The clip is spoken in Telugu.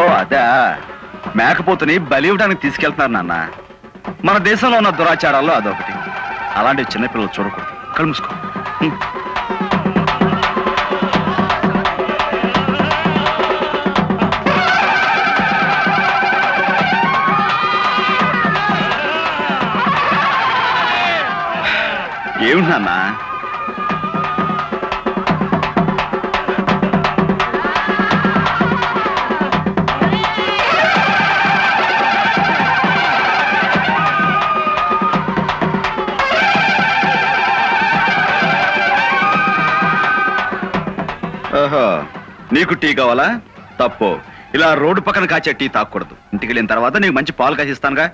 ఓ అదా, మేకపోతుని బలి ఇవ్వడానికి తీసుకెళ్తున్నారు నాన్న. మన దేశంలో ఉన్న దురాచారాల్లో అదొకటి. అలాంటి చిన్నపిల్లలు చూడకూడదు. కళ్ళు మూసుకో. ఏమిటి నాన్న? ఓహో, నీకు టీ కావాలా? తప్పు. ఇలా రోడ్డు పక్కన కాచే టీ తాగకూడదు. ఇంటికి వెళ్ళిన తర్వాత నీకు మంచి పాలు కాసిస్తానుగా.